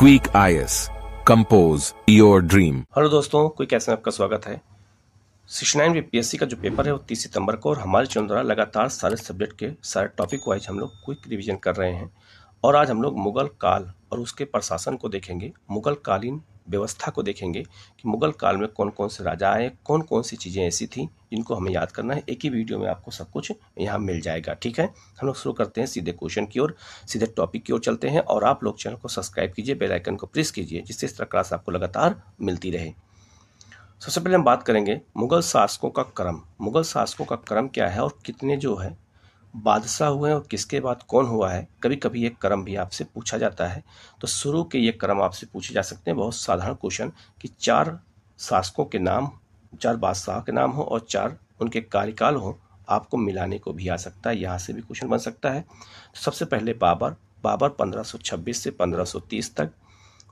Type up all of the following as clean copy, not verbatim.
Tweak IS. Compose your dream. Hello दोस्तों, quick ऐसे में आपका स्वागत है। 69 बीपीएससी का जो पेपर है वो 30 सितंबर को, और हमारे चैनल द्वारा लगातार सारे सब्जेक्ट के सारे टॉपिक वाइज हम लोग क्विक रिवीजन कर रहे हैं। और आज हम लोग मुगल काल और उसके प्रशासन को देखेंगे, मुगल कालीन व्यवस्था को देखेंगे कि मुगल काल में कौन कौन से राजा आए, कौन कौन सी चीज़ें ऐसी थी जिनको हमें याद करना है। एक ही वीडियो में आपको सब कुछ यहाँ मिल जाएगा। ठीक है, हम लोग शुरू करते हैं सीधे क्वेश्चन की ओर, सीधे टॉपिक की ओर चलते हैं। और आप लोग चैनल को सब्सक्राइब कीजिए, बेल आइकन को प्रेस कीजिए, जिससे इस तरह क्लास आपको लगातार मिलती रहे। सबसे पहले हम बात करेंगे मुगल शासकों का क्रम। मुगल शासकों का क्रम क्या है और कितने जो है बादशाह हुए और किसके बाद कौन हुआ है। कभी कभी ये क्रम भी आपसे पूछा जाता है, तो शुरू के ये क्रम आपसे पूछे जा सकते हैं। बहुत साधारण क्वेश्चन कि 4 शासकों के नाम, 4 बादशाह के नाम हो और 4 उनके कार्यकाल हो, आपको मिलाने को भी आ सकता है, यहाँ से भी क्वेश्चन बन सकता है। तो सबसे पहले बाबर 1526 से 1530 तक,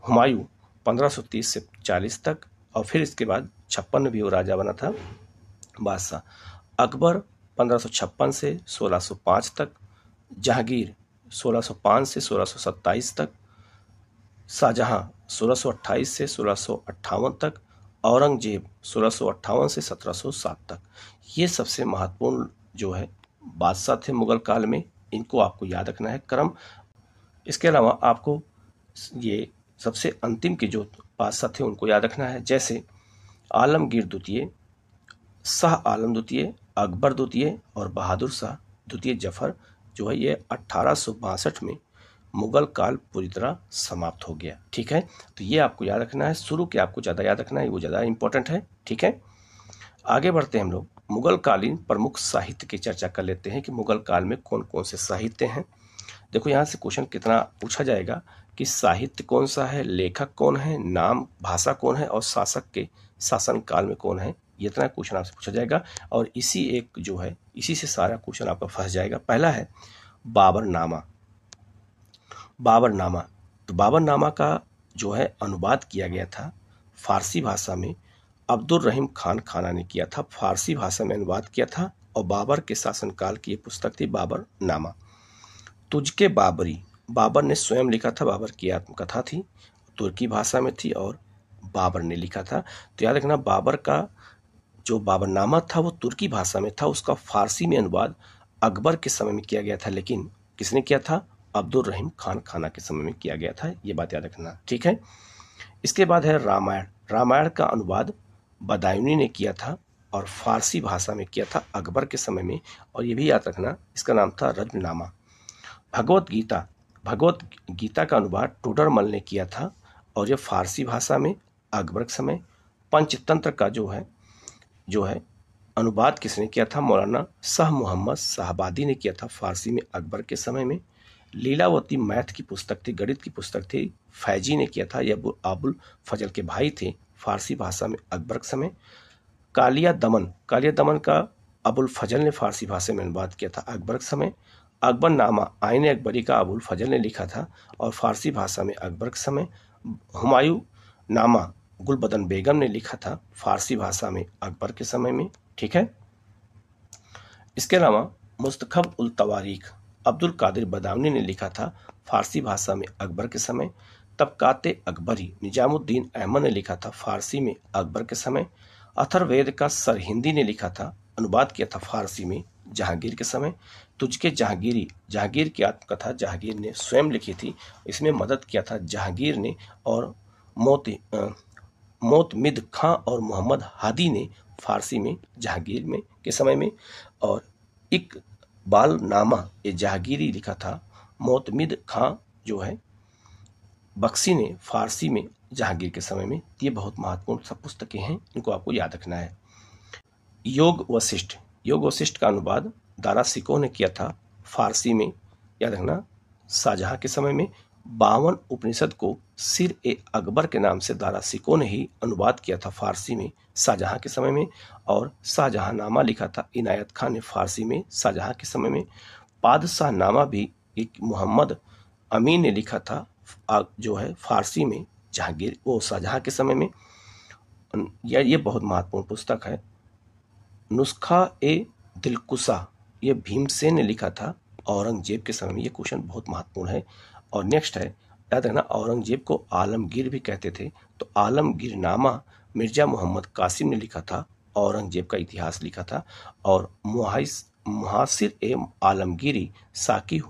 हुमायूं 1530 से 40 तक, और फिर इसके बाद 56 में भी वो राजा बना था बादशाह। अकबर 1556 से 1605 तक, जहांगीर 1605 से 1627 तक, शाहजहां 1628 से 1658 तक, औरंगजेब 1658 से 1707 तक। ये सबसे महत्वपूर्ण जो है बादशाह थे मुगल काल में, इनको आपको याद रखना है क्रम। इसके अलावा आपको ये सबसे अंतिम के जो बादशाह थे उनको याद रखना है, जैसे आलमगीर द्वितीय, शाह आलम द्वितीय, अकबर द्वितीय और बहादुर शाह द्वितीय जफर जो है ये 1862 में मुगल काल पूरी तरह समाप्त हो गया। ठीक है, तो ये आपको याद रखना है। शुरू के आपको ज़्यादा याद रखना है, वो ज़्यादा इंपॉर्टेंट है। ठीक है, आगे बढ़ते हैं हम लोग मुगल कालीन प्रमुख साहित्य की चर्चा कर लेते हैं कि मुगल काल में कौन कौन से साहित्य हैं। देखो यहाँ से क्वेश्चन कितना पूछा जाएगा कि साहित्य कौन सा है, लेखक कौन है, नाम भाषा कौन है और शासक के शासन काल में कौन है। ये इतना क्वेश्चन आपसे पूछा जाएगा, और इसी एक जो है इसी से सारा क्वेश्चन आपका फंस जाएगा। पहला है बाबरनामा। बाबरनामा, तो बाबरनामा का जो है अनुवाद किया गया था फारसी भाषा में, अब्दुल रहीम खान खाना ने किया था, फारसी भाषा में अनुवाद किया था, और बाबर के शासनकाल की ये पुस्तक थी बाबरनामा। तुझके बाबरी, बाबर ने स्वयं लिखा था, बाबर की आत्मकथा थी, तुर्की भाषा में थी और बाबर ने लिखा था। तो याद रखना, बाबर का जो बाबरनामा था वो तुर्की भाषा में था, उसका फारसी में अनुवाद अकबर के समय में किया गया था, लेकिन किसने किया था? अब्दुल रहीम खान खाना के समय में किया गया था। ये बात याद रखना। ठीक है, इसके बाद है रामायण। रामायण का अनुवाद बदायूनी ने किया था और फारसी भाषा में किया था अकबर के समय में, और ये भी याद रखना इसका नाम था रजनामा। भगवत गीता, भगवत गीता का अनुवाद टोडरमल ने किया था और ये फारसी भाषा में अकबर के समय। पंचतंत्र का जो है अनुवाद किसने किया था? मौलाना शाह मोहम्मद शाहबादी ने किया था, फारसी में अकबर के समय में। लीलावती मैथ की पुस्तक थी, गणित की पुस्तक थी, फैजी ने किया था, यह अबुल फजल के भाई थे, फारसी भाषा में अकबर के समय। कालिया दमन, कालिया दमन का अबुल फजल ने फारसी भाषा में अनुवाद किया था अकबर के समय। अकबरनामा आईन अकबरी का अबुल फजल ने लिखा था और फारसी भाषा में अकबर के समय। हुमायूं नामा गुलबदन बेगम ने लिखा था, फारसी भाषा में अकबर के समय में। ठीक है, इसके अलावा मुस्तखब उल तवारीख अब्दुल कादिर बदाऊनी ने लिखा था, फारसी भाषा में अकबर के समय। तबकाते अकबरी निजामुद्दीन अहमद ने लिखा था, फारसी में अकबर के समय। अथर्ववेद का सरहिंदी ने लिखा था, अनुवाद किया था फारसी में जहांगीर के समय। तुझके जहांगीरी, जहांगीर की आत्मकथा जहांगीर ने स्वयं लिखी थी, इसमें मदद किया था जहांगीर ने, और मोतमिद खां और मोहम्मद हादी ने फारसी में जहांगीर में के समय में। और इकबालनामा ये जहांगीरी लिखा था, मोतमिद खां जो है बख्शी ने फारसी में जहांगीर के समय में। ये बहुत महत्वपूर्ण सब पुस्तकें हैं, इनको आपको याद रखना है। योग वशिष्ठ, योग वशिष्ठ का अनुवाद दारा सिकोह ने किया था, फारसी में याद रखना शाहजहां के समय में। 52 उपनिषद को सिर ए अकबर के नाम से दारा सिकोह ने ही अनुवाद किया था फारसी में शाहजहां के समय में। और शाहजहांनामा लिखा था इनायत खान ने फारसी में शाहजहां के समय में। पादशाहनामा भी एक मोहम्मद अमीन ने लिखा था, जो है फारसी में जहांगीर वो शाहजहां के समय में। ये बहुत महत्वपूर्ण पुस्तक है। नुस्खा ए दिलकुशा ये भीमसेन ने लिखा था औरंगजेब के समय में। ये क्वेश्चन बहुत महत्वपूर्ण है। और नेक्स्ट है याद रखना, औरंगजेब को आलमगीर भी कहते थे। तो आलमगीरनामा मिर्जा मोहम्मद कासिम ने लिखा था, औरंगजेब का इतिहास लिखा था। और मुहासिर ए आलमगीरी साकी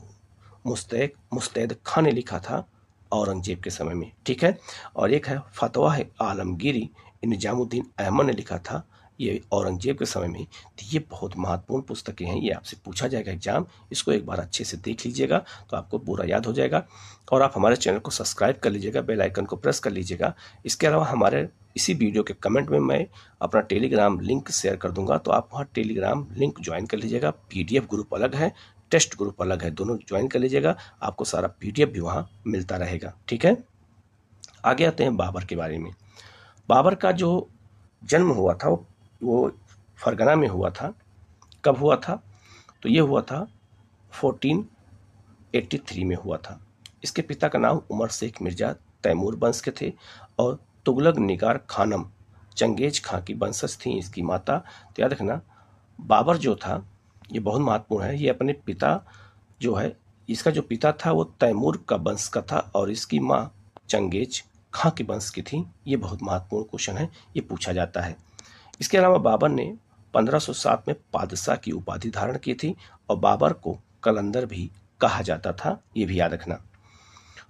मुस्तैद खान ने लिखा था औरंगजेब के समय में, ठीक है। और एक है फतवा है आलमगीरी, निजामुद्दीन अहमद ने लिखा था, ये औरंगजेब के समय में। तो ये बहुत महत्वपूर्ण पुस्तकें हैं, ये आपसे पूछा जाएगा एग्जाम, इसको एक बार अच्छे से देख लीजिएगा तो आपको पूरा याद हो जाएगा। और आप हमारे चैनल को सब्सक्राइब कर लीजिएगा, बेल आइकन को प्रेस कर लीजिएगा। इसके अलावा हमारे इसी वीडियो के कमेंट में मैं अपना टेलीग्राम लिंक शेयर कर दूंगा, तो आप वहाँ टेलीग्राम लिंक ज्वाइन कर लीजिएगा। PDF ग्रुप अलग है, टेस्ट ग्रुप अलग है, दोनों ज्वाइन कर लीजिएगा, आपको सारा PDF भी वहाँ मिलता रहेगा, ठीक है। आगे आते हैं बाबर के बारे में। बाबर का जो जन्म हुआ था वो फरगना में हुआ था। कब हुआ था? तो ये हुआ था 1483 में हुआ था। इसके पिता का नाम उमर शेख मिर्जा तैमूर वंश के थे और तुगलक निगार खानम चंगेज खां की वंशज थी इसकी माता। तो याद रखना, बाबर जो था ये बहुत महत्वपूर्ण है। ये अपने पिता जो है, इसका जो पिता था वो तैमूर का वंश का था और इसकी माँ चंगेज खां के वंश की थी। ये बहुत महत्वपूर्ण क्वेश्चन है, ये पूछा जाता है। इसके अलावा बाबर ने 1507 में पादशाह की उपाधि धारण की थी और बाबर को कलंदर भी कहा जाता था, ये भी याद रखना।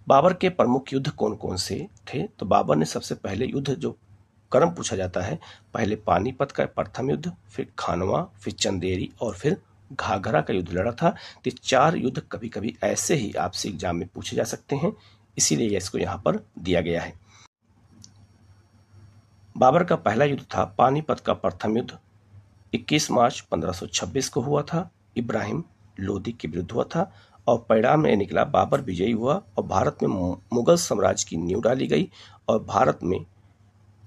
बाबर के प्रमुख युद्ध कौन कौन से थे? तो बाबर ने सबसे पहले युद्ध जो क्रम पूछा जाता है, पहले पानीपत का प्रथम युद्ध, फिर खानवा, फिर चंदेरी और फिर घाघरा का युद्ध लड़ा था। तो 4 युद्ध कभी कभी ऐसे ही आपसे एग्जाम में पूछे जा सकते हैं, इसीलिए इसको यहाँ पर दिया गया है। बाबर का पहला युद्ध था पानीपत का प्रथम युद्ध, 21 मार्च 1526 को हुआ था। इब्राहिम लोदी के विरुद्ध हुआ था और परिणाम में निकला बाबर विजयी हुआ और भारत में मुगल साम्राज्य की नींव डाली गई और भारत में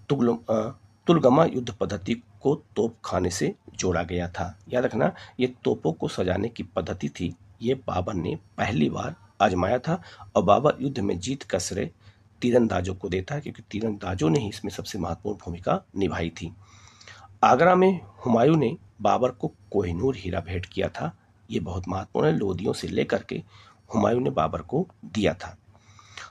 तुलगमा युद्ध पद्धति को तोप खाने से जोड़ा गया था। याद रखना, ये तोपों को सजाने की पद्धति थी, ये बाबर ने पहली बार आजमाया था और बाबर युद्ध में जीत का श्रेय तीरंदाजों को देता है, क्योंकि तीरंदाजों ने ही इसमें सबसे महत्वपूर्ण भूमिका निभाई थी। आगरा में हुमायूं ने बाबर को कोहिनूर हीरा भेंट किया था, ये बहुत महत्वपूर्ण है, लोदियों से लेकर के हुमायूं ने बाबर को दिया था।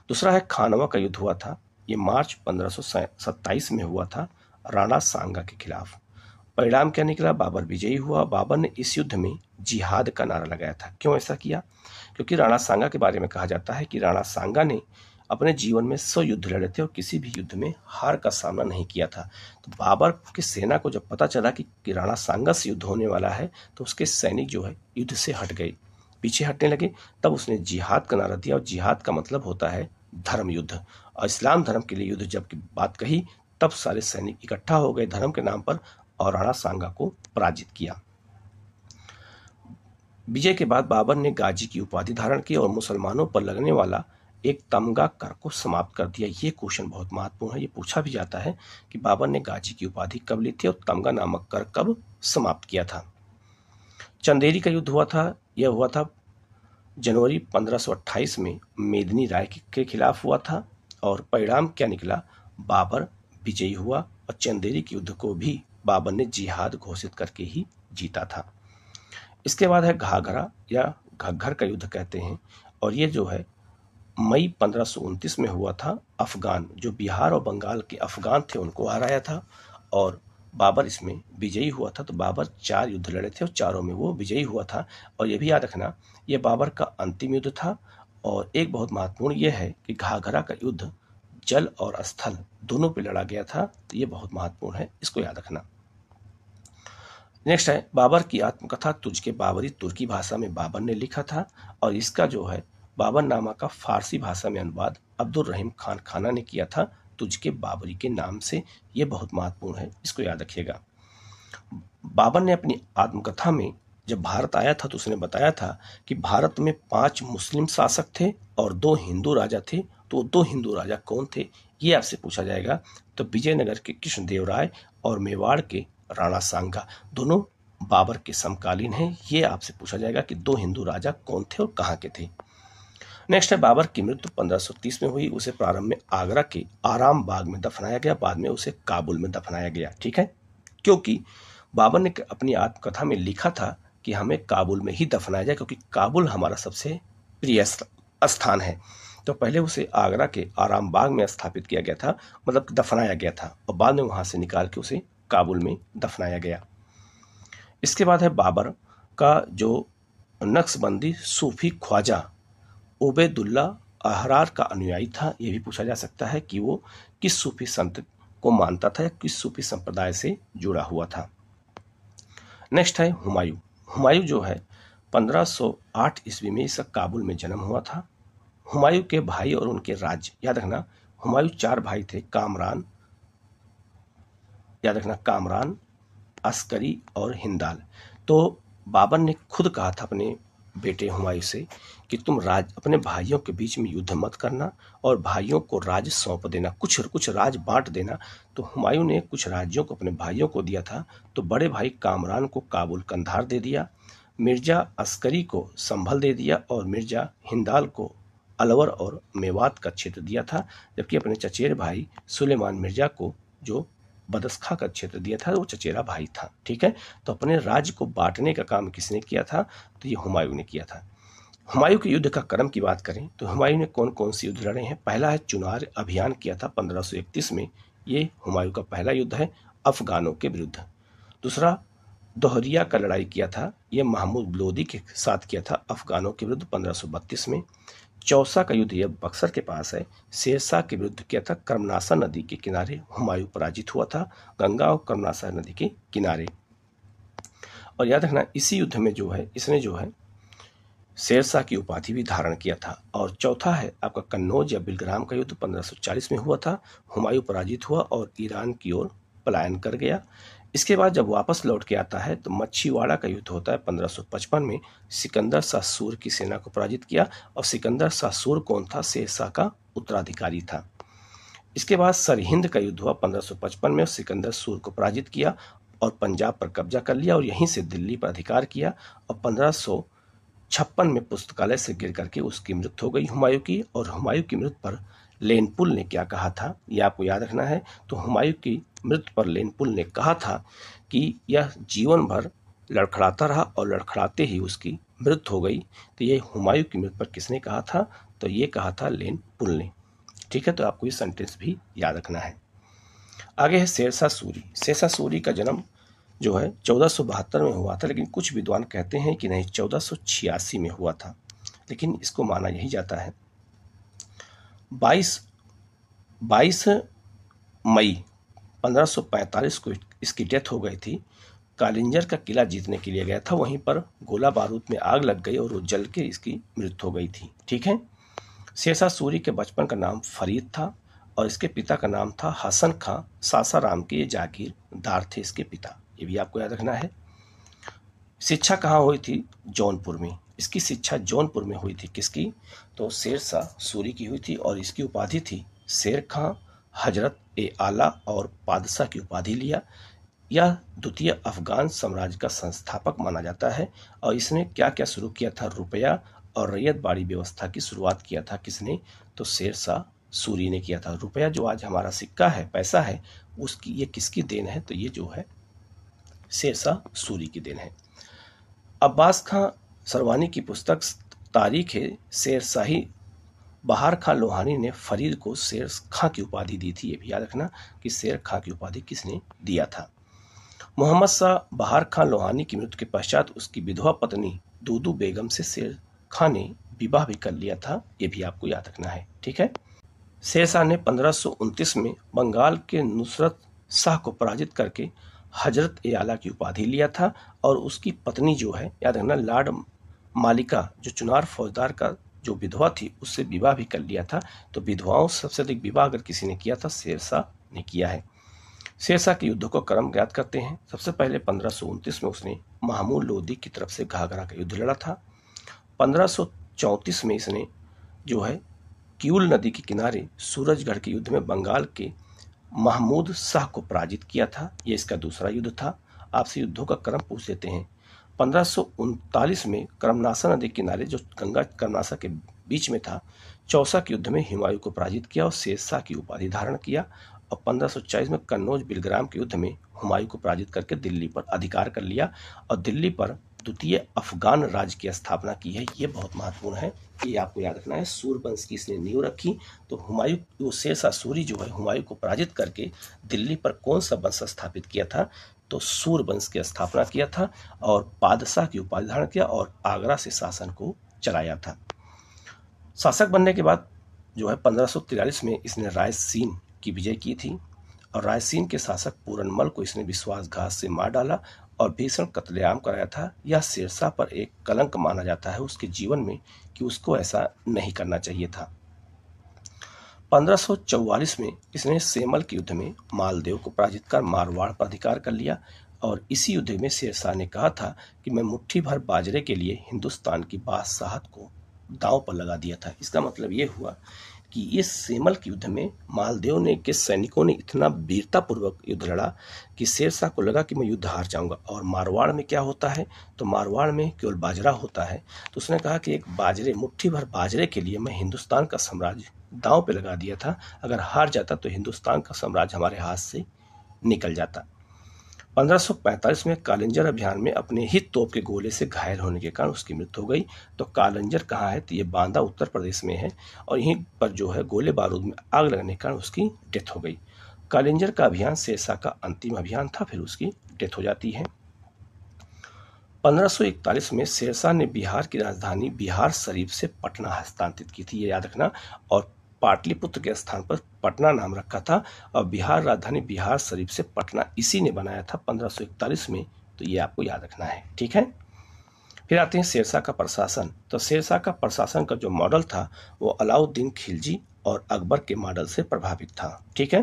दूसरा है खानवा का युद्ध हुआ था, ये मार्च 1527 में हुआ था राणा सांगा के खिलाफ। परिणाम क्या निकला? बाबर विजयी हुआ। बाबर ने इस युद्ध में जिहाद का नारा लगाया था। क्यों ऐसा किया? क्योंकि राणा सांगा के बारे में कहा जाता है कि राणा सांगा ने अपने जीवन में 100 युद्ध लड़े थे और किसी भी युद्ध में हार का सामना नहीं किया था। तो बाबर की सेना को जब पता चला कि राणा सांगा से युद्ध होने वाला है, तो उसके सैनिक जो है युद्ध से हट गए, पीछे हटने लगे। तब उसने जिहाद का नारा दिया और जिहाद का मतलब होता है धर्म युद्ध, और इस्लाम धर्म के लिए युद्ध जब की बात कही तब सारे सैनिक इकट्ठा हो गए धर्म के नाम पर और राणा सांगा को पराजित किया। विजय के बाद बाबर ने गाजी की उपाधि धारण की और मुसलमानों पर लगने वाला एक तमगा कर को समाप्त कर दिया। ये क्वेश्चन बहुत महत्वपूर्ण है, ये पूछा भी जाता है कि बाबर ने गाजी की उपाधि कब ली थी और तमगा नामक कर कब समाप्त किया था। चंदेरी का युद्ध हुआ था, यह हुआ था जनवरी 1528 में मेदिनी राय के खिलाफ हुआ था और परिणाम क्या निकला? बाबर विजयी हुआ और चंदेरी के युद्ध को भी बाबर ने जिहाद घोषित करके ही जीता था। इसके बाद है घाघरा या घग्घर का युद्ध कहते हैं, और ये जो है मई 1529 में हुआ था। अफगान जो बिहार और बंगाल के अफगान थे उनको हराया था और बाबर इसमें विजयी हुआ था। तो बाबर 4 युद्ध लड़े थे और चारों में वो विजयी हुआ था। और ये भी याद रखना, ये बाबर का अंतिम युद्ध था। और एक बहुत महत्वपूर्ण ये है कि घाघरा का युद्ध जल और स्थल दोनों पे लड़ा गया था, तो ये बहुत महत्वपूर्ण है, इसको याद रखना। नेक्स्ट है बाबर की आत्मकथा तुझके बाबरी, तुर्की भाषा में बाबर ने लिखा था और इसका जो है बाबरनामा का फारसी भाषा में अनुवाद अब्दुल रहीम खान खाना ने किया था तुझके बाबरी के नाम से। ये बहुत महत्वपूर्ण है, इसको याद रखिएगा। बाबर ने अपनी आत्मकथा में जब भारत आया था तो उसने बताया था कि भारत में 5 मुस्लिम शासक थे और 2 हिंदू राजा थे। तो 2 हिंदू राजा कौन थे, ये आपसे पूछा जाएगा। तो विजयनगर के कृष्णदेव राय और मेवाड़ के राणा सांगा दोनों बाबर के समकालीन हैं। ये आपसे पूछा जाएगा कि 2 हिंदू राजा कौन थे और कहाँ के थे। नेक्स्ट है बाबर की मृत्यु 1530 में हुई। उसे प्रारंभ में आगरा के आराम बाग में दफनाया गया, बाद में उसे काबुल में दफनाया गया, ठीक है। क्योंकि बाबर ने अपनी आत्मकथा में लिखा था कि हमें काबुल में ही दफनाया जाए, क्योंकि काबुल हमारा सबसे प्रिय स्थान है। तो पहले उसे आगरा के आराम बाग में स्थापित किया गया था, मतलब दफनाया गया था, और बाद में वहां से निकाल के उसे काबुल में दफनाया गया। इसके बाद है बाबर का जो नक्शबंदी सूफी ख्वाजा उबैदुल्ला अहरार का अनुयायी था। यह भी पूछा जा सकता है कि वो किस सूफी संत को मानता था या किस सूफी संप्रदाय से जुड़ा हुआ था। नेक्स्ट है हुमायूं। हुमायूं जो है 1508 ईस्वी में इसका काबुल में जन्म हुआ था। हुमायूं के भाई और उनके राज्य, याद रखना हुमायूं 4 भाई थे, कामरान, याद रखना कामरान, अस्करी और हिंदाल। तो बाबर ने खुद कहा था अपने बेटे हुमायूं से कि तुम अपने भाइयों के बीच में युद्ध मत करना और भाइयों को राज सौंप देना, कुछ राज बांट देना। तो हुमायूं ने कुछ राज्यों को अपने भाइयों को दिया था। तो बड़े भाई कामरान को काबुल कंधार दे दिया, मिर्जा अस्करी को संभल दे दिया और मिर्जा हिंदाल को अलवर और मेवात का क्षेत्र दिया था, जबकि अपने चचेरे भाई सुलेमान मिर्जा को जो बदस्खा का क्षेत्र दिया था वो चचेरा भाई था। ठीक है, तो अपने राज्य को बांटने का काम किसने किया था? तो ये हुमायूं ने किया था। हुमायूं के युद्ध का क्रम की बात करें तो हुमायूं ने कौन कौन से युद्ध लड़े हैं? पहला है चुनार अभियान किया था 1531 में, ये हुमायूं का पहला युद्ध है अफगानों के विरुद्ध। दूसरा दोहरिया का लड़ाई किया था, यह महमूद लोदी के साथ किया था अफगानों के विरुद्ध 1532 में। चौसा का युद्ध यह बक्सर के पास है, शेरशाह के विरुद्ध किया था, कर्मनासा नदी के किनारे हुमायूं पराजित हुआ था, गंगा और कर्मनासा नदी के किनारे। और याद रखना इसी युद्ध में जो है इसने जो है शेरशाह की उपाधि भी धारण किया था। और चौथा है आपका कन्नौज या बिलग्राम का युद्ध 1540 में हुआ था, हुमायूं पराजित हुआ और ईरान की ओर पलायन कर गया। इसके बाद जब वापस लौट के आता है तो मच्छीवाड़ा का युद्ध होता है 1555 में, सिकंदर शाह सूर की सेना को पराजित किया। और सिकंदर शाह सूर कौन था? शेरशाह का उत्तराधिकारी था। इसके बाद सरहिंद का युद्ध हुआ 1555 में, सिकंदर सूर को पराजित किया और पंजाब पर कब्जा कर लिया और यहीं से दिल्ली पर अधिकार किया। और 1556 में पुस्तकालय से गिर करके उसकी मृत्यु हो गई हुमायूं की। और हुमायूं की मृत्यु पर लेनपुल ने क्या कहा था, यह आपको याद रखना है। तो हुमायूं की मृत्यु पर लेनपुल ने कहा था कि यह जीवन भर लड़खड़ाता रहा और लड़खड़ाते ही उसकी मृत्यु हो गई। तो ये हुमायूं की मृत्यु पर किसने कहा था? तो ये कहा था लेनपुल ने। ठीक है, तो आपको ये सेंटेंस भी याद रखना है। आगे है शेरशाह सूरी। शेरशाह सूरी का जन्म जो है 1472 में हुआ था, लेकिन कुछ विद्वान कहते हैं कि नहीं 1486 में हुआ था, लेकिन इसको माना यही जाता है। 22 मई 1545 को इसकी डेथ हो गई थी। कालिंजर का किला जीतने के लिए गया था, वहीं पर गोला बारूद में आग लग गई और वो जल के इसकी मृत्यु हो गई थी। ठीक है, शेरशाह सूरी के बचपन का नाम फरीद था और इसके पिता का नाम था हसन खां। सासाराम के ये जागीरदार थे इसके पिता, ये भी आपको याद रखना है। शिक्षा कहाँ हुई थी? जौनपुर में। इसकी शिक्षा जौनपुर में हुई थी। किसकी? तो शेरशाह सूरी की हुई थी और इसकी उपाधि थी शेर खां, हजरत ए आला और पादशाह की उपाधि लिया। यह द्वितीय अफगान साम्राज्य का संस्थापक माना जाता है। और इसने क्या क्या शुरू किया था? रुपया और रैयत बाड़ी व्यवस्था की शुरुआत किया था। किसने? तो शेरशाह सूरी ने किया था। रुपया जो आज हमारा सिक्का है, पैसा है, उसकी ये किसकी देन है? तो ये जो है शेरशाह सूरी की देन है। अब्बास खां सरवानी की पुस्तक तारीख ए शेरशाही बहार खां लोहानी ने फरीद को शेर खां की उपाधि दी थी। ये भी याद रखना कि शेर खां की उपाधि किसने दिया था। मोहम्मद शाह बहार खां लोहानी की मृत्यु के पश्चात उसकी विधवा पत्नी दूदू बेगम से शेर खां ने विवाह भी कर लिया था। ये भी आपको याद रखना है। ठीक है, शेरशाह ने 1529 में बंगाल के नुसरत शाह को पराजित करके हजरत ए आला की उपाधि लिया था। और उसकी पत्नी जो है, याद रखना, लाड मालिका जो चुनार फौजदार का जो विधवा थी उससे विवाह भी कर लिया था। तो विधवाओं से सबसे अधिक विवाह अगर किसी ने किया था, शेरशाह ने किया है। शेरशाह के युद्धों को क्रम ज्ञात करते हैं। सबसे पहले 1529 में उसने महमूद लोदी की तरफ से घाघरा का युद्ध लड़ा था। 1534 में इसने जो है किउल नदी के किनारे सूरजगढ़ के युद्ध में बंगाल के महमूद शाह को पराजित किया था। ये इसका दूसरा युद्ध था। आपसे युद्धों का क्रम पूछ लेते हैं। 1539 में कर्मनासा नदी किनारे जो गंगा कर्मनासा के बीच में था, चौसा के युद्ध में हुमायूं को पराजित किया और शेरशाह की उपाधि धारण किया। और 1540 में कन्नौज बिलग्राम के युद्ध में हुमायूं को पराजित करके दिल्ली पर अधिकार कर लिया और दिल्ली पर द्वितीय अफगान राज्य की स्थापना की है। ये बहुत महत्वपूर्ण है, ये आपको याद रखना है। सूर्यवंश की इसने नींव रखी। तो हुमायूं, वो शेरशाह सूरी जो है हुमायूं को पराजित करके दिल्ली पर कौन सा वंश स्थापित किया था? तो सूर्यवंश की स्थापना किया था और बादशाह की उपाधि धारण किया और आगरा से शासन को चलाया था। शासक बनने के बाद जो है 1543 में इसने रायसीन की विजय की थी और रायसीन के शासक पूरनमल को इसने विश्वासघात से मार डाला और भीषण कत्लेआम कराया था। यह शेरशाह पर एक कलंक माना जाता है उसके जीवन में कि उसको ऐसा नहीं करना चाहिए था। 1544 में इसने सेमल के युद्ध में मालदेव को पराजित कर मारवाड़ पर अधिकार कर लिया और इसी युद्ध में शेरशाह ने कहा था कि मैं मुट्ठी भर बाजरे के लिए हिंदुस्तान की बादशाहत को दांव पर लगा दिया था। इसका मतलब ये हुआ कि इस सेमल के युद्ध में मालदेव ने के सैनिकों ने इतना वीरतापूर्वक युद्ध लड़ा कि शेरशाह को लगा कि मैं युद्ध हार जाऊंगा। और मारवाड़ में क्या होता है? तो मारवाड़ में केवल बाजरा होता है। तो उसने कहा कि एक बाजरे, मुट्ठी भर बाजरे के लिए मैं हिंदुस्तान का साम्राज्य दांव पे लगा दिया था। अगर हार जाता तो हिंदुस्तान का साम्राज्य हमारे हाथ से निकल जाता। 1545 में कालिंजर अभियान में अपने ही तोप के गोले से घायल होने के कारण उसकी मृत्यु हो गई। तो कालिंजर कहाँ है? तो ये बांदा उत्तर प्रदेश में है और यहीं पर जो है गोले बारूद में आग लगने के कारण उसकी डेथ हो गई। कालिंजर का अभियान शेरशाह का अंतिम अभियान था, फिर उसकी डेथ हो जाती है। 1541 में शेरशाह ने बिहार की राजधानी बिहार शरीफ से पटना हस्तांतरित की थी, ये याद रखना, और पाटलिपुत्र के स्थान पर पटना नाम रखा था और बिहार राजधानी बिहार शरीफ से पटना इसी ने बनाया था 1541 में। तो ये आपको याद रखना है, ठीक है। फिर आते हैं शेरशाह का प्रशासन। तो शेरशाह का प्रशासन का जो मॉडल था वो अलाउद्दीन खिलजी और अकबर के मॉडल से प्रभावित था, ठीक है।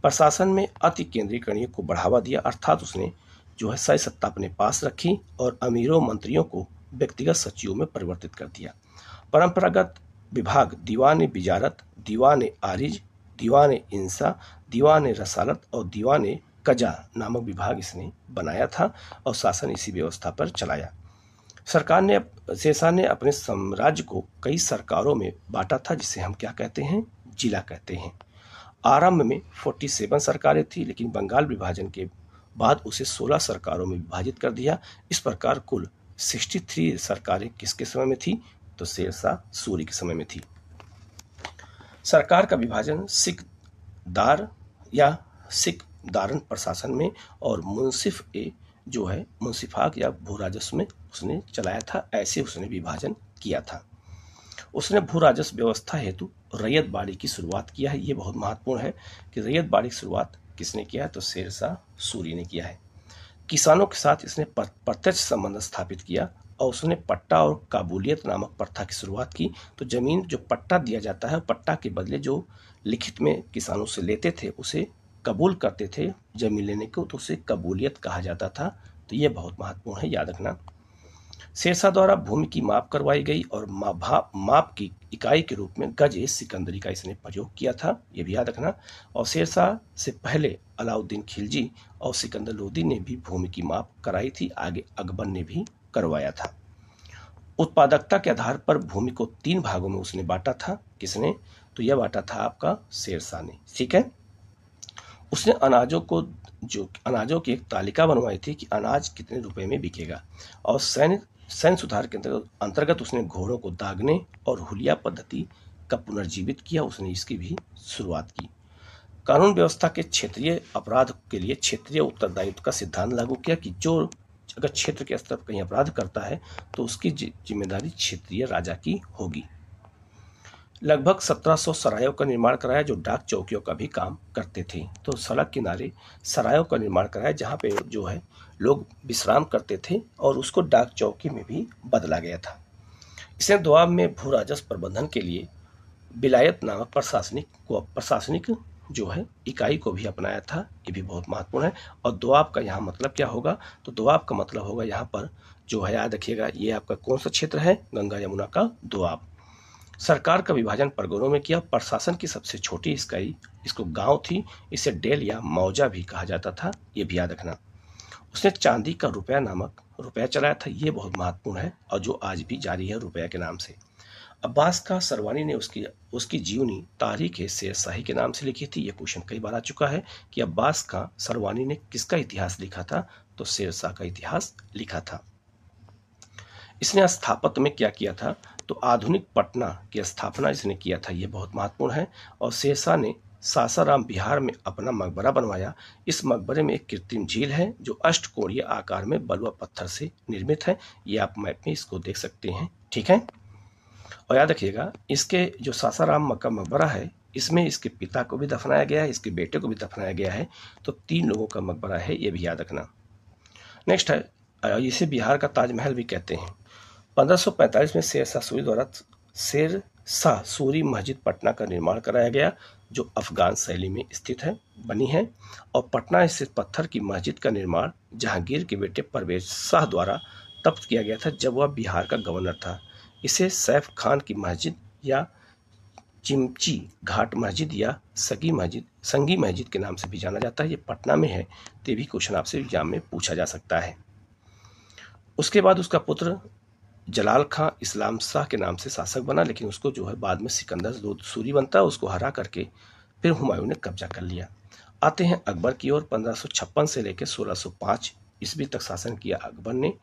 प्रशासन में अति केंद्रीकरण को बढ़ावा दिया, अर्थात उसने जो है सारी सत्ता अपने पास रखी और अमीरों मंत्रियों को व्यक्तिगत सचिवों में परिवर्तित कर दिया। परंपरागत विभाग दीवान बिजारत, दीवान आरिज, दीवान इंसा, दीवान रसालत और दीवान कजा नामक विभाग इसने बनाया था और शासन इसी व्यवस्था पर चलाया। शेरशाह ने अपने साम्राज्य को कई सरकारों में बांटा था, जिसे हम क्या कहते हैं? जिला कहते हैं। आरंभ में 47 सरकारें थी, लेकिन बंगाल विभाजन के बाद उसे 16 सरकारों में विभाजित कर दिया। इस प्रकार कुल 63 सरकारें किसके समय में थी? तो शेरशाह सूरी के समय में थी। सरकार का विभाजन सिकदार या सिकदारन प्रशासन में और मुंसिफ जो है मुंसिफाक या भू राजस्व में उसने चलाया था, ऐसे उसने विभाजन किया था। उसने भू राजस्व व्यवस्था हेतु रैयत बाड़ी की शुरुआत किया है। ये बहुत महत्वपूर्ण है कि रैयत बाड़ी की शुरुआत किसने किया है? तो शेरशाह सूरी ने किया है। किसानों के साथ इसने प्रत्यक्ष संबंध स्थापित किया और उसने पट्टा और काबूलियत नामक प्रथा की शुरुआत की। तो जमीन जो पट्टा दिया जाता है, पट्टा के बदले जो लिखित में किसानों से लेते थे उसे कबूल करते थे जमीन लेने को, तो उसे कबूलियत कहा जाता था। तो ये बहुत महत्वपूर्ण है, याद रखना। शेरशाह द्वारा भूमि की माप करवाई गई और माप की इकाई के रूप में गज सिकंदरी का इसने प्रयोग किया था, ये भी याद रखना। और शेरशाह से पहले अलाउद्दीन खिलजी और सिकंदर लोदी ने भी भूमि की माप कराई थी, आगे अकबर ने भी करवाया था। उत्पादकता के आधार पर भूमि को 3 भागों में उसने बांटा था। किसने? तो यह बांटा था आपका शेरशाह ने, ठीक है। उसने अनाजों की एक तालिका बनवाई थी कि अनाज कितने रुपए में बिकेगा और सैन्य सुधार के अंतर्गत उसने घोड़ों को दागने और हुलिया पद्धति का पुनर्जीवित किया, उसने इसकी भी शुरुआत की। कानून व्यवस्था के क्षेत्रीय अपराध के लिए क्षेत्रीय उत्तरदायित्व का सिद्धांत लागू किया कि जो अगर क्षेत्र के स्तर पर कहीं अपराध करता है तो उसकी जिम्मेदारी क्षेत्रीय राजा की होगी। लगभग 1700 सरायों का निर्माण कराया जो डाक चौकियों का भी काम करते थे। तो सड़क किनारे सरायों का निर्माण कराया जहाँ पे जो है लोग विश्राम करते थे और उसको डाक चौकी में भी बदला गया था। इसने दोआब में भू राजस्व प्रबंधन के लिए विलायत नामक प्रशासनिक जो है इकाई को भी अपनाया था, ये भी बहुत महत्वपूर्ण है। और दोआब का यहाँ मतलब क्या होगा? तो दोआब का मतलब होगा यहाँ पर जो है, याद रखिएगा, ये आपका कौन सा क्षेत्र है? गंगा यमुना का दोआब। सरकार का विभाजन परगनों में किया। प्रशासन की सबसे छोटी इकाई इसको गांव थी, इसे डेल या मौजा भी कहा जाता था, ये भी याद रखना। उसने चांदी का रुपया चलाया था, ये बहुत महत्वपूर्ण है और जो आज भी जारी है रुपया के नाम से। अब्बास का सरवानी ने उसकी जीवनी तारीख शेरशाही के नाम से लिखी थी। ये क्वेश्चन कई बार आ चुका है कि अब्बास का सरवानी ने किसका इतिहास लिखा था? तो शेरशाह का इतिहास लिखा था। इसने स्थापत्य में क्या किया था, तो आधुनिक पटना की स्थापना इसने किया था, ये बहुत महत्वपूर्ण है। और शेरशाह ने सासाराम बिहार में अपना मकबरा बनवाया। इस मकबरे में एक कृत्रिम झील है जो अष्टकोणीय आकार में बलुआ पत्थर से निर्मित है। ये आप मैप में इसको देख सकते हैं, ठीक है। और याद रखिएगा, इसके जो सासाराम का मकबरा है, इसमें इसके पिता को भी दफनाया गया है, इसके बेटे को भी दफनाया गया है। तो 3 लोगों का मकबरा है, ये भी याद रखना। नेक्स्ट है, इसे बिहार का ताजमहल भी कहते हैं। 1545 में शेरशाह सूरी द्वारा शेरशाह सूरी मस्जिद पटना का निर्माण कराया गया, जो अफगान शैली में स्थित है, बनी है। और पटना स्थित पत्थर की मस्जिद का निर्माण जहांगीर के बेटे परवेज शाह द्वारा तब किया गया था, जब वह बिहार का गवर्नर था। इसे सैफ खान की मस्जिद या चिमची घाट मस्जिद या संगी मस्जिद के नाम से भी जाना जाता है। ये पटना में है, तो भी क्वेश्चन आपसे एग्जाम में पूछा जा सकता है। उसके बाद उसका पुत्र जलाल खां इस्लाम शाह के नाम से शासक बना, लेकिन उसको जो है बाद में सिकंदर सूरी बनता है, उसको हरा करके फिर हुमायूं ने कब्जा कर लिया। आते हैं अकबर की ओर। 1556 से लेकर 1605 ईस्वी तक शासन किया अकबर ने।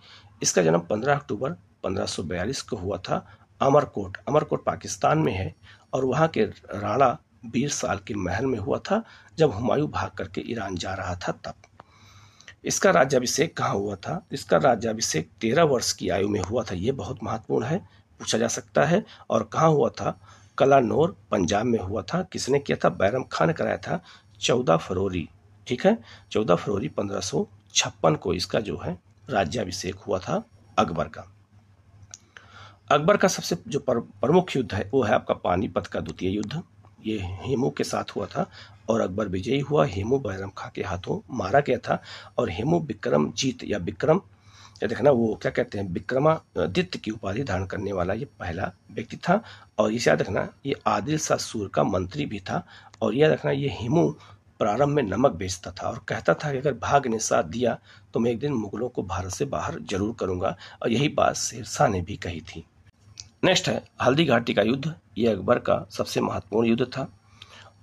इसका जन्म 15 अक्टूबर 1542 को हुआ था। अमरकोट पाकिस्तान में है, और वहाँ के राणा 20 साल के महल में हुआ था, जब हुमायूं भाग करके ईरान जा रहा था तब। इसका राज्याभिषेक कहाँ हुआ था? इसका राज्याभिषेक 13 वर्ष की आयु में हुआ था, ये बहुत महत्वपूर्ण है, पूछा जा सकता है। और कहाँ हुआ था? कलानौर पंजाब में हुआ था। किसने किया था? बैरम खान ने कराया था, 14 फरवरी, ठीक है, 14 फरवरी 1556 को इसका जो है राज्याभिषेक हुआ था अकबर का। अकबर का सबसे जो प्रमुख युद्ध है वो है आपका पानीपत का द्वितीय युद्ध। ये हेमू के साथ हुआ था और अकबर विजयी हुआ। हेमू बैरम खां के हाथों मारा गया था, और हेमू विक्रमजीत या विक्रम, या देखना वो क्या कहते हैं, विक्रमादित्य की उपाधि धारण करने वाला ये पहला व्यक्ति था। और इसे याद रखना, ये आदिल शाह सूर का मंत्री भी था। और याद रखना, ये हेमू प्रारंभ में नमक बेचता था और कहता था कि अगर भाग्य ने साथ दिया तो मैं एक दिन मुगलों को भारत से बाहर जरूर करूंगा, और यही बात शेरशाह ने भी कही थी। नेक्स्ट है हल्दी घाटी का युद्ध। ये अकबर का सबसे महत्वपूर्ण युद्ध था,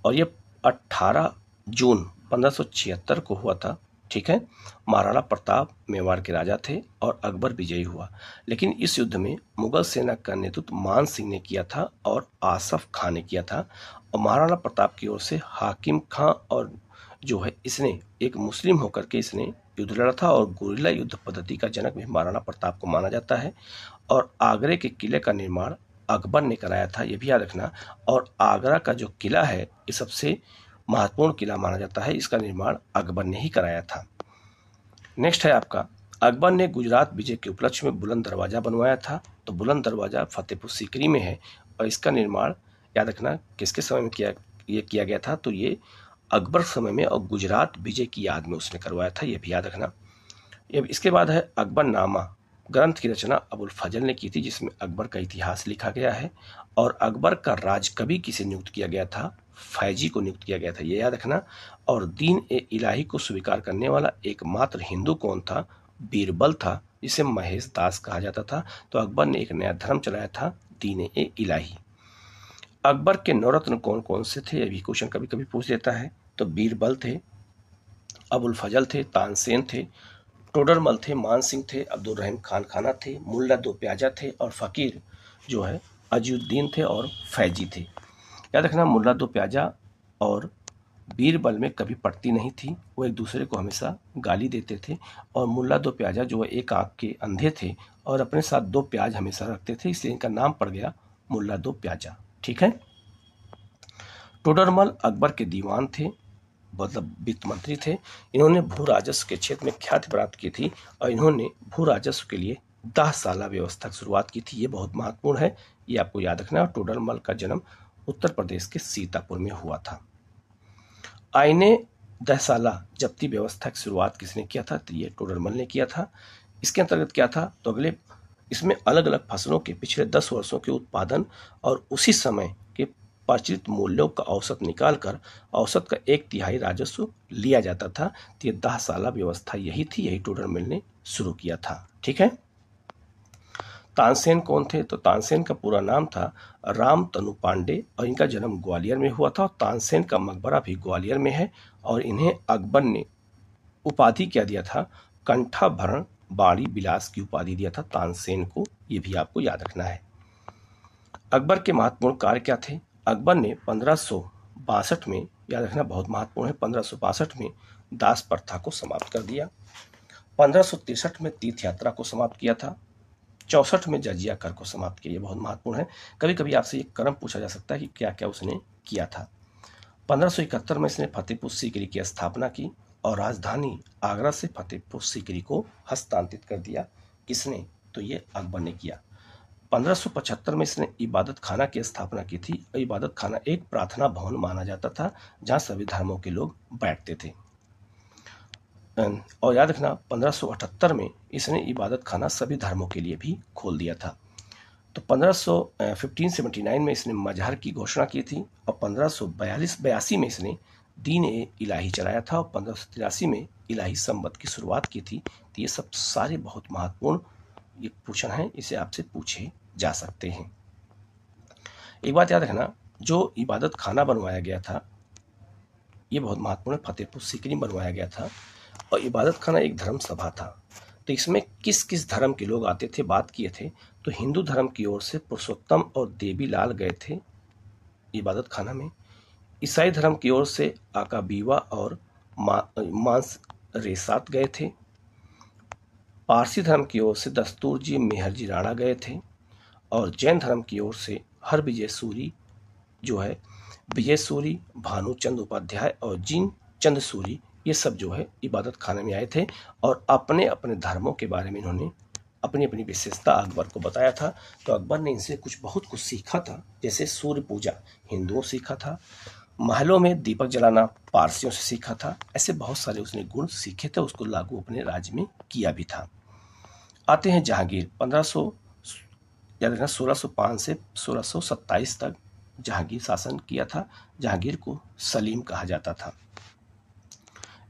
और ये 18 जून 1576 को हुआ था, ठीक है। महाराणा प्रताप मेवाड़ के राजा थे और अकबर विजयी हुआ। लेकिन इस युद्ध में मुगल सेना का नेतृत्व मान सिंह ने किया था और आसफ खान ने किया था, और महाराणा प्रताप की ओर से हाकिम खां, और जो है इसने एक मुस्लिम होकर के इसने युद्ध लड़ा था, और गुरिल्ला युद्ध पद्धति का जनक भी महाराणा प्रताप को माना जाता है। और आगरे के किले का निर्माण अकबर ने कराया था, ये भी याद रखना। और आगरा का जो किला है ये सबसे महत्वपूर्ण किला माना जाता है, इसका निर्माण अकबर ने ही कराया था। नेक्स्ट है आपका, अकबर ने गुजरात विजय के उपलक्ष्य में बुलंद दरवाजा बनवाया था। तो बुलंद दरवाजा फतेहपुर सीकरी में है, और इसका निर्माण याद रखना किसके समय में किया गया था? तो ये अकबर समय में, और गुजरात विजय की याद में उसने करवाया था, ये भी याद रखना। इसके बाद है अकबरनामा ग्रंथ की रचना अबुल फजल ने की थी, जिसमें अकबर का इतिहास लिखा गया है। और अकबर का राजकवि किसे नियुक्त किया गया था? फैजी को नियुक्त किया गया था, ये याद रखना। और दीन ए इलाही को स्वीकार करने वाला एकमात्र हिंदू कौन था? बीरबल था, जिसे महेश दास कहा जाता था। तो अकबर ने एक नया धर्म चलाया था, दीन ए इलाही। अकबर के नवरत्न कौन कौन से थे? ये भी क्वेश्चन कभी कभी पूछ लेता है। तो बीरबल थे, अबुल फजल थे, तानसेन थे, टोडरमल थे, मान सिंह थे, अब्दुल रहीम खान खाना थे, मुल्ला दो प्याजा थे, और फ़कीर जो है अजीउद्दीन थे, और फैजी थे। याद रखना, मुल्ला दो प्याजा और बीरबल में कभी पटती नहीं थी, वो एक दूसरे को हमेशा गाली देते थे। और मुल्ला दो प्याजा जो एक आँख के अंधे थे और अपने साथ 2 प्याज हमेशा रखते थे, इसलिए इनका नाम पड़ गया मुल्ला दो प्याजा, ठीक है। टोडरमल अकबर के दीवान थे, मतलब वित्त मंत्री थे। इन्होंने भू राजस्व के क्षेत्र में ख्याति प्राप्त की थी, और इन्होंने भू राजस्व के लिए 10 साला व्यवस्था की शुरुआत की थी, ये बहुत महत्वपूर्ण है, ये आपको याद रखना है। टोडरमल का जन्म उत्तर प्रदेश के सीतापुर में हुआ था। आईने 10 साला जब्ती व्यवस्था की शुरुआत किसने किया था? तो ये टोडरमल ने किया था। इसके अंतर्गत क्या था? तो अगले इसमें अलग अलग फसलों के पिछले 10 वर्षों के उत्पादन और उसी समय के प्रचलित मूल्यों का औसत निकालकर औसत का 1/3 राजस्व लिया जाता था। तो ये 10 साला व्यवस्था यही थी, यही टोडरमल ने शुरू किया था, ठीक है। तानसेन कौन थे? तो तानसेन का पूरा नाम था राम तनु पांडे, और इनका जन्म ग्वालियर में हुआ था, और तानसेन का मकबरा भी ग्वालियर में है। और इन्हें अकबर ने उपाधि क्या दिया था? कंठाभरण बाणी बिलास की उपाधि दिया था तानसेन को, ये भी आपको याद रखना है। अकबर के महत्वपूर्ण कार्य क्या थे? अकबर ने 1562 में, याद रखना बहुत महत्वपूर्ण है, 1562 में दास प्रथा को समाप्त कर दिया। 1563 में तीर्थ यात्रा को समाप्त किया था। 64 में जजिया कर को समाप्त किया, बहुत महत्वपूर्ण है। कभी कभी आपसे ये क्रम पूछा जा सकता है कि क्या क्या उसने किया था। 1571 में इसने फतेहपुर सीकरी की स्थापना की और राजधानी आगरा से फतेहपुर सीकरी को हस्तांतरित कर दिया। किसने? तो ये अकबर ने किया। 1575 में इसने इबादत खाना की स्थापना की थी। इबादत खाना एक प्रार्थना भवन माना जाता था जहां सभी धर्मों के लोग बैठते थे। और याद रखना 1578 में इसने इबादत खाना सभी धर्मों के लिए भी खोल दिया था। तो 1579 में इसने मजहर की घोषणा की थी और 1582 में इसने दीन ए इलाही चलाया था और 1583 में इलाही संबत की शुरुआत की थी। तो ये सब सारे बहुत महत्वपूर्ण ये क्वेश्चन हैं, इसे आपसे पूछे जा सकते हैं। एक बात याद रखना, जो इबादत खाना बनवाया गया था ये बहुत महत्वपूर्ण है, फतेहपुर सीकरी बनवाया गया था और इबादत खाना एक धर्म सभा था। तो इसमें किस किस धर्म के लोग आते थे, बात किए थे। तो हिंदू धर्म की ओर से पुरुषोत्तम और देवी लाल गए थे इबादत खाना में। ईसाई धर्म की ओर से आका बीवा और मांस रेसात गए थे। पारसी धर्म की ओर से दस्तूर जी मेहर जी राणा गए थे और जैन धर्म की ओर से हर विजय सूरी जो है विजय सूरी, भानुचंद उपाध्याय और जीन चंद सूरी, ये सब जो है इबादत खाने में आए थे और अपने अपने धर्मों के बारे में इन्होंने अपनी अपनी विशेषता अकबर को बताया था। तो अकबर ने इनसे बहुत कुछ सीखा था। जैसे सूर्य पूजा हिंदुओं सीखा था, महलों में दीपक जलाना पारसियों से सीखा था। ऐसे बहुत सारे उसने गुण सीखे थे, उसको लागू अपने राज्य में किया भी था। आते हैं जहांगीर। 1605 से 1627 तक जहांगीर शासन किया था। जहांगीर को सलीम कहा जाता था।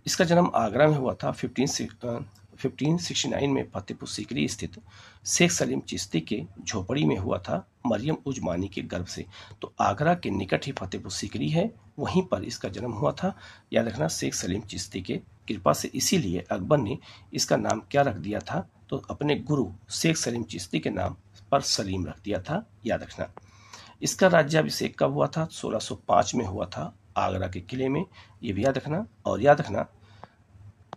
इसका जन्म आगरा में हुआ था। 1569 में फतेहपुर सीकरी स्थित शेख सलीम चिश्ती के झोपड़ी में हुआ था, मरियम उजमानी के गर्भ से। तो आगरा के निकट ही फतेहपुर सीकरी है, वहीं पर इसका जन्म हुआ था। याद रखना शेख सलीम चिश्ती के कृपा से, इसीलिए अकबर ने इसका नाम क्या रख दिया था? तो अपने गुरु शेख सलीम चिश्ती के नाम पर सलीम रख दिया था, याद रखना। इसका राज्याभिषेक कब हुआ था? 1605 में हुआ था आगरा के किले में, ये भी याद रखना। और याद रखना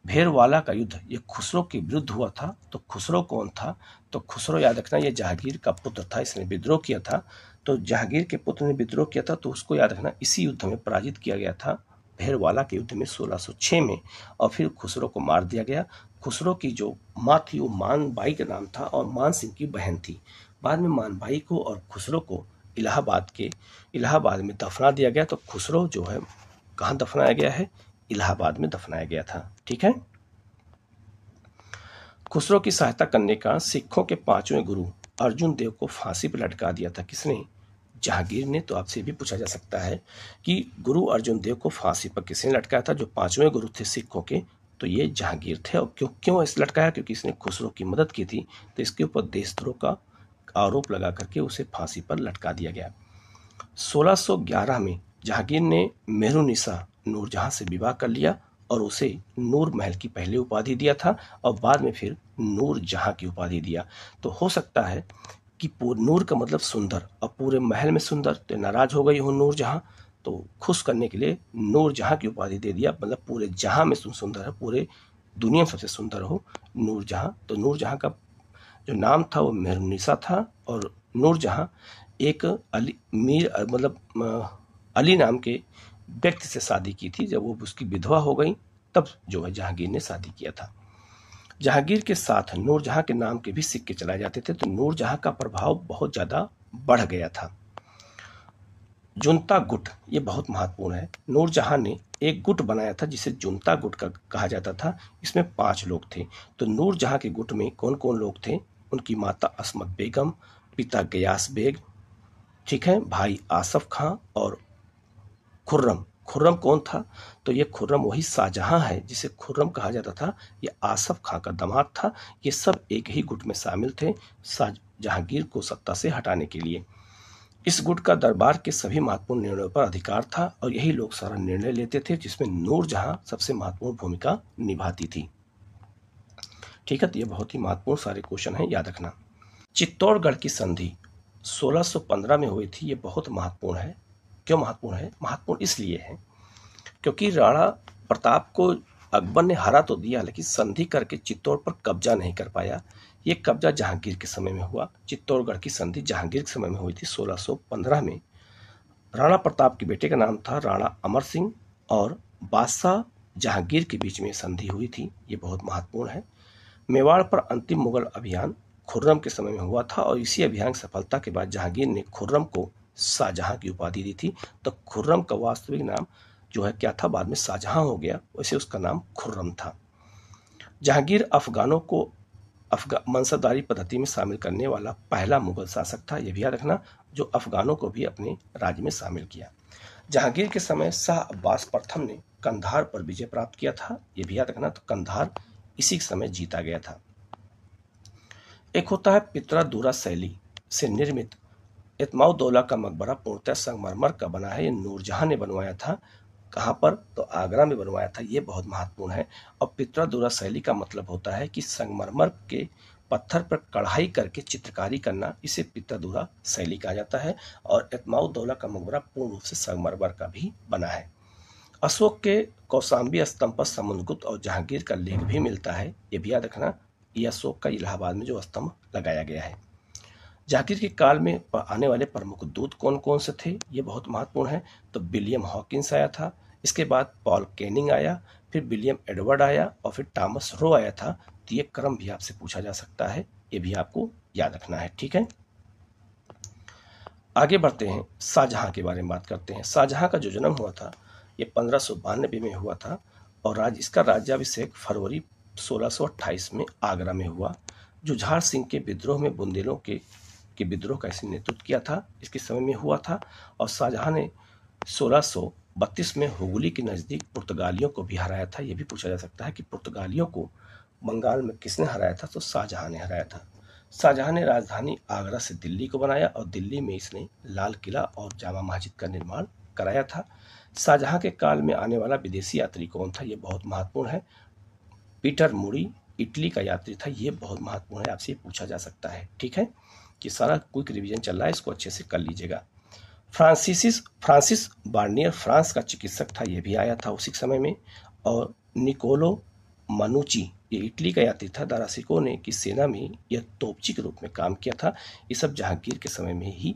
भेरवाला का युद्ध ये खुसरो के विरुद्ध हुआ था। तो खुसरो कौन था? तो खुसरो याद रखना ये जहांगीर का पुत्र था, इसने विद्रोह किया था। तो जहांगीर के पुत्र ने विद्रोह किया था, तो उसको याद रखना इसी युद्ध में पराजित किया गया था, भेरवाला के युद्ध में 1606 में, और फिर खुसरो को मार दिया गया। खुसरो की जो माँ थी वो मानबाई का नाम था और मान सिंह की बहन थी। बाद में मानबाई को और खुसरो को इलाहाबाद में दफना दिया गया। तो खुसरो जो है कहाँ दफनाया गया है? इलाहाबाद में दफनाया गया था। ठीक है। खुसरो की सहायता करने का सिखों के 5वें गुरु अर्जुन देव को फांसी पर लटका दिया था। किसने? जहांगीर ने। तो आपसे भी पूछा जा सकता है कि गुरु अर्जुन देव को फांसी पर किसने लटकाया था? जो 5वें गुरु थे सिखों के, तो ये जहांगीर थे। और क्यों इस लटकाया? क्योंकि इसने खुसरो की मदद की थी। तो इसके ऊपर देशद्रोह का आरोप लगा करके उसे फांसी पर लटका दिया गया। 1611 में जहांगीर ने मेहरुन्निसा नूरजहां से विवाह कर लिया और उसे नूर महल की पहले उपाधि दिया था और बाद में फिर नूर जहां की उपाधि दिया। तो हो सकता है कि नूर का मतलब सुंदर, और पूरे महल में सुंदर, तो नाराज हो गई हो नूर जहां, तो खुश करने के लिए नूर जहां की उपाधि दे दिया। मतलब पूरे जहां में सुंदर है, पूरे दुनिया में सबसे सुंदर हो नूर जहां। तो नूर जहां का जो नाम था वो मेहरुन्निसा था और नूर जहां एक अली नाम के व्यक्ति से शादी की थी। जब वो उसकी विधवा हो गई तब जो है जहांगीर ने शादी किया था। जहांगीर के साथ नूरजहां के नाम के भी सिक्के चलाए जाते थे। तो नूरजहां का प्रभाव बहुत ज्यादा बढ़ गया था। जुनता गुट ये बहुत महत्वपूर्ण है। नूरजहां ने एक गुट बनाया था जिसे जुनता गुट का कहा जाता था। इसमें 5 लोग थे। तो नूरजहां के गुट में कौन कौन लोग थे? उनकी माता असमत बेगम, पिता गयास बेग, ठीक है, भाई आसफ खां और खुर्रम। खुर्रम कौन था? तो ये खुर्रम वही शाहजहां है जिसे खुर्रम कहा जाता था। ये आसफ खां का दामाद था। ये सब एक ही गुट में शामिल थे जहांगीर को सत्ता से हटाने के लिए। इस गुट का दरबार के सभी महत्वपूर्ण निर्णयों पर अधिकार था और यही लोग सारा निर्णय लेते थे, जिसमें नूरजहां सबसे महत्वपूर्ण भूमिका निभाती थी। ठीक है, तो ये बहुत ही महत्वपूर्ण सारे क्वेश्चन हैं, याद रखना। चित्तौड़गढ़ की संधि 1615 में हुई थी, ये बहुत महत्वपूर्ण है। क्यों महत्वपूर्ण है? महत्वपूर्ण इसलिए है क्योंकि राणा प्रताप को अकबर ने हरा तो दिया, लेकिन संधि करके चित्तौड़ पर कब्जा नहीं कर पाया। ये कब्जा जहांगीर के समय में हुआ। चित्तौड़गढ़ की संधि जहांगीर के समय में हुई थी 1615 में। राणा प्रताप के बेटे का नाम था राणा अमर सिंह और बादशाह जहांगीर के बीच में संधि हुई थी, ये बहुत महत्वपूर्ण है। मेवाड़ पर अंतिम मुगल अभियान खुर्रम के समय में हुआ था और इसी अभियान की सफलता के बाद जहांगीर ने खुर्रम को शाहजहां की उपाधि दी थी। तो खुर्रम का वास्तविक नाम जो है क्या था, बाद में शाहजहां हो गया, वैसे उसका नाम खुर्रम था। जहांगीर अफगानों को मनसबदारी पद्धति में शामिल करने वाला पहला मुगल शासक था, यह भी याद रखना, जो अफगानों को भी अपने राज्य में शामिल किया। जहांगीर के समय शाह अब्बास प्रथम ने कंधार पर विजय प्राप्त किया था, यह भी याद रखना, तो कंधार इसी समय जीता गया था। एक होता है पित्रा-दूरा शैली से निर्मित एतमाउद्दौला का मकबरा, पूर्णतः संगमरमर का बना है। ये नूरजहां ने बनवाया था। कहाँ पर? तो आगरा में बनवाया था। ये बहुत महत्वपूर्ण है। और पित्रा-दूरा शैली का मतलब होता है कि संगमरमर के पत्थर पर कढ़ाई करके चित्रकारी करना, इसे पित्रा-दूरा शैली कहा जाता है। और एतमाउद्दौला का मकबरा पूर्ण रूप से संगमरमर का भी बना है। अशोक के कौशाम्बी स्तंभ पर समुद्रगुप्त और जहांगीर का लेख भी मिलता है, ये भी याद रखना। ये अशोक का इलाहाबाद में जो स्तंभ लगाया गया है। जहांगीर के काल में आने वाले प्रमुख दूत कौन कौन से थे, ये बहुत महत्वपूर्ण है। तो विलियम हॉकिंस आया था, इसके बाद पॉल कैनिंग आया, फिर विलियम एडवर्ड आया और फिर थॉमस रो आया था। तो ये क्रम भी आपसे पूछा जा सकता है, ये भी आपको याद रखना है, ठीक है। आगे बढ़ते हैं, शाहजहां के बारे में बात करते हैं। शाहजहां का जो जन्म हुआ था ये 1592 में हुआ था और इसका राज्याभिषेक फरवरी 1628 में आगरा में हुआ। जुझार सिंह के विद्रोह में बुंदेलों के विद्रोह का इसने नेतृत्व किया था, इसके समय में हुआ था। और शाहजहां ने 1632 में हुगली के नज़दीक पुर्तगालियों को भी हराया था। यह भी पूछा जा सकता है कि पुर्तगालियों को बंगाल में किसने हराया था, तो शाहजहां ने हराया था। शाहजहां ने राजधानी आगरा से दिल्ली को बनाया और दिल्ली में इसने लाल किला और जामा मस्जिद का निर्माण कराया था। शाहजहां के काल में आने वाला विदेशी यात्री कौन था, ये बहुत महत्वपूर्ण है। पीटर मुरी इटली का यात्री था, ये बहुत महत्वपूर्ण है, आपसे पूछा जा सकता है, ठीक है। कि सारा क्विक रिवीजन चल रहा है, इसको अच्छे से कर लीजिएगा। फ्रांसिस बार्नियर फ्रांस का चिकित्सक था, ये भी आया था उसी समय में। और निकोलो मनुची ये इटली का यात्री था। दारासिको ने की सेना में यह तोपची के रूप में काम किया था। ये सब जहांगीर के समय में ही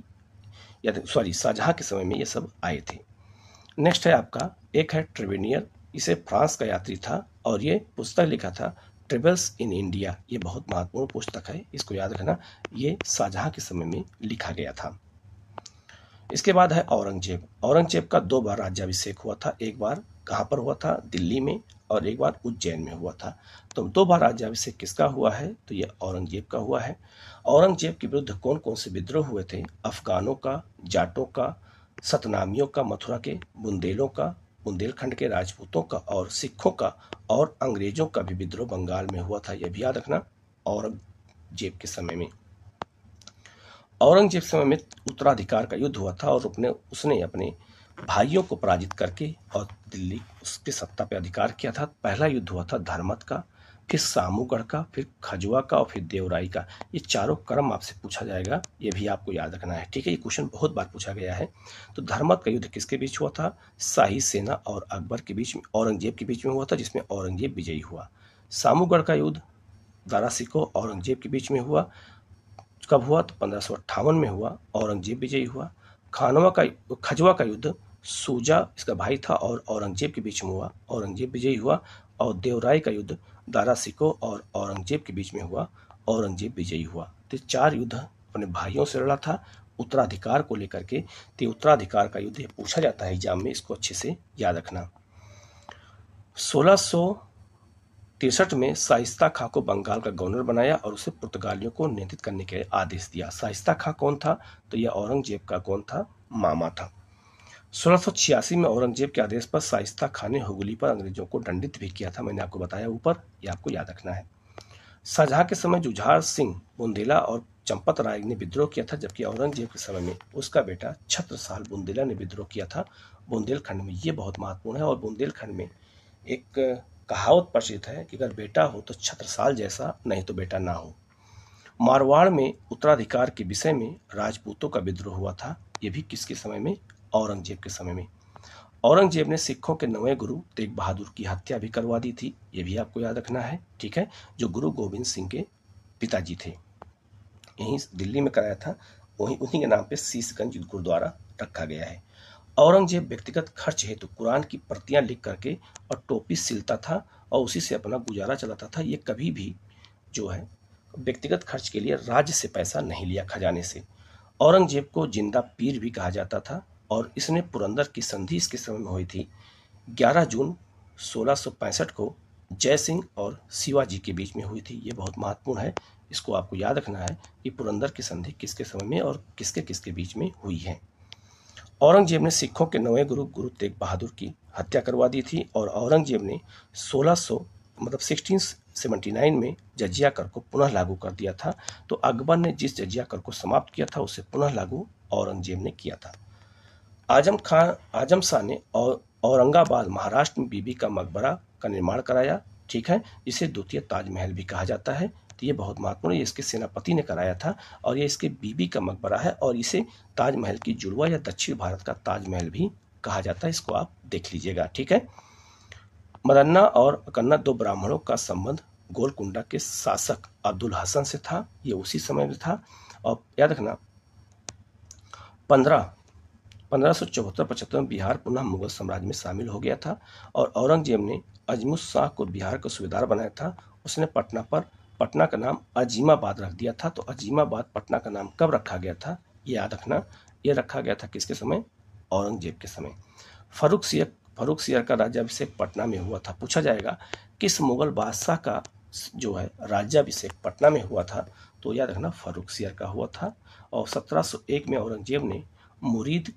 शाहजहां के समय में ये सब आए थे। नेक्स्ट है आपका, एक है ट्रेवेनियर, इसे फ्रांस का यात्री था और ये पुस्तक लिखा था ट्रेवल्स इन इंडिया। ये बहुत महत्वपूर्ण पुस्तक है, इसको याद रखना, ये शाहजहां के समय में लिखा गया था। इसके बाद है औरंगजेब। औरंगजेब का 2 बार राज्याभिषेक हुआ था, एक बार कहाँ पर हुआ था, दिल्ली में, और एक बार उज्जैन में हुआ था। तो 2 बार राज्याभिषेक किसका हुआ है, तो ये औरंगजेब का हुआ है। औरंगजेब के विरुद्ध कौन कौन से विद्रोह हुए थे? अफगानों का, जाटों का, सतनामियों का, मथुरा के बुंदेलों का, बुंदेलखंड के राजपूतों का और सिखों का, और अंग्रेजों का भी विद्रोह बंगाल में हुआ था, यह भी याद रखना। औरंगजेब के समय में समय में उत्तराधिकार का युद्ध हुआ था और उसने अपने भाइयों को पराजित करके और दिल्ली उसके सत्ता पे अधिकार किया था। पहला युद्ध हुआ था धर्मत का, फिर सामूगढ़ का, फिर खजुआ का और फिर देवराई का। ये चारों क्रम आपसे पूछा जाएगा, ये भी आपको याद रखना है, ठीक है। ये क्वेश्चन बहुत बार पूछा गया है। तो धर्मत का युद्ध किसके बीच हुआ था? शाही सेना और अकबर के बीच में, औरंगजेब के बीच में हुआ था, जिसमें औरंगजेब विजयी हुआ। सामूगढ़ का युद्ध दारासिको औरंगजेब के बीच में हुआ, कब हुआ? तो 1558 में हुआ, औरंगजेब विजयी हुआ। खजुआ का युद्ध सूजा इसका भाई था और औरंगजेब के बीच में हुआ, औरंगजेब विजयी हुआ। और देवराई का युद्ध दारासिको और औरंगजेब के बीच में हुआ, औरंगजेब विजयी हुआ। तो 4 युद्ध अपने भाइयों से लड़ा था उत्तराधिकार को लेकर के। तो उत्तराधिकार का युद्ध पूछा जाता है एग्जाम में, इसको अच्छे से याद रखना। 1663 में शाइस्ता खां को बंगाल का गवर्नर बनाया और उसे पुर्तगालियों को नियंत्रित करने के आदेश दिया। शाइस्ता खां कौन था? तो यह औरंगजेब का कौन था? मामा था। 1686 में औरंगजेब के आदेश पर शाइस्ता खां ने हुगली पर अंग्रेजों को दंडित भी किया था, मैंने आपको बताया ऊपर, ये आपको याद रखना है। शाहजहां के समय जुझार सिंह बुंदेला और चंपत राय ने विद्रोह किया था, जबकि औरंगजेब के समय में उसका बेटा छत्रसाल बुंदेला ने विद्रोह किया था बुंदेलखंड में। ये बहुत महत्वपूर्ण है। और बुंदेलखंड में एक कहावत प्रचलित है कि अगर बेटा हो तो छत्रसाल जैसा, नहीं तो बेटा ना हो। मारवाड़ में उत्तराधिकार के विषय में राजपूतों का विद्रोह हुआ था। ये भी किसके समय में? औरंगजेब के समय में। औरंगजेब ने सिखों के 9वें गुरु तेग बहादुर की हत्या भी करवा दी थी। ये भी आपको याद रखना है, ठीक है, जो गुरु गोविंद सिंह के पिताजी थे। यहीं दिल्ली में कराया था, वहीं उन्हीं के नाम पे शीशगंज गुरुद्वारा रखा गया है। औरंगजेब व्यक्तिगत खर्च हेतु कुरान की प्रतियां लिख करके और टोपी सिलता था और उसी से अपना गुजारा चलाता था। ये कभी भी जो है व्यक्तिगत खर्च के लिए राज्य से पैसा नहीं लिया, खजाने से। औरंगजेब को जिंदा पीर भी कहा जाता था और इसने पुरंदर की संधि इसके समय में हुई थी। 11 जून 1665 को जय सिंह और शिवाजी के बीच में हुई थी। ये बहुत महत्वपूर्ण है, इसको आपको याद रखना है कि पुरंदर की संधि किसके समय में और किसके किसके बीच में हुई है। औरंगजेब ने सिखों के 9वें गुरु गुरु तेग बहादुर की हत्या करवा दी थी और औरंगजेब ने 1679 में जजिया कर को पुनः लागू कर दिया था। तो अकबर ने जिस जजिया कर को समाप्त किया था उसे पुनः लागू औरंगजेब ने किया था। आजम शाह ने औरंगाबाद महाराष्ट्र में बीबी का मकबरा का निर्माण कराया, ठीक है, इसे द्वितीय ताजमहल भी कहा जाता है। तो ये बहुत महत्वपूर्ण है, ये इसके सेनापति ने कराया था और ये इसके बीबी का मकबरा है और इसे ताजमहल की जुड़वा या दक्षिण भारत का ताजमहल भी कहा जाता है। इसको आप देख लीजिएगा, ठीक है। मदन्ना और कन्ना 2 ब्राह्मणों का संबंध गोलकुंडा के शासक अब्दुल हसन से था। ये उसी समय में था और याद रखना 1574-75 में बिहार पुनः मुगल साम्राज्य में शामिल हो गया था और औरंगजेब ने अजमुत शाह को बिहार का सूबेदार बनाया था। उसने पटना का नाम अजीमाबाद रख दिया था। तो अजीमाबाद पटना का नाम कब रखा गया था, ये याद रखना। ये रखा गया था किसके समय? औरंगजेब के समय। फर्रुख सियर का राज्याभिषेक पटना में हुआ था। पूछा जाएगा किस मुगल बादशाह का जो है राज्याभिषेक पटना में हुआ था, तो याद रखना फर्रुख सियर का हुआ था। और 1701 में औरंगजेब ने मुरीद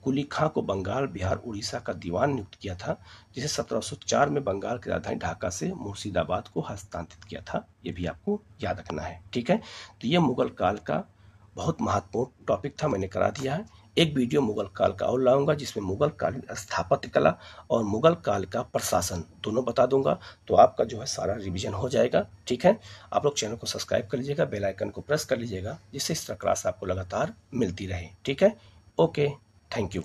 कुली खां को बंगाल, बिहार, उड़ीसा का दीवान नियुक्त किया था, जिसे 1704 में बंगाल की राजधानी ढाका से मुर्शिदाबाद को हस्तांतरित किया था। ये भी आपको याद रखना है, ठीक है। तो ये मुगल काल का बहुत महत्वपूर्ण टॉपिक था, मैंने करा दिया है। एक वीडियो मुगल काल का और लाऊंगा जिसमें मुगल कालीन स्थापत्य कला और मुगल काल का प्रशासन दोनों बता दूंगा। तो आपका जो है सारा रिवीजन हो जाएगा, ठीक है। आप लोग चैनल को सब्सक्राइब कर लीजिएगा, बेल आइकन को प्रेस कर लीजिएगा, जिससे इस तरह क्लास आपको लगातार मिलती रहे, ठीक है। Okay, thank you.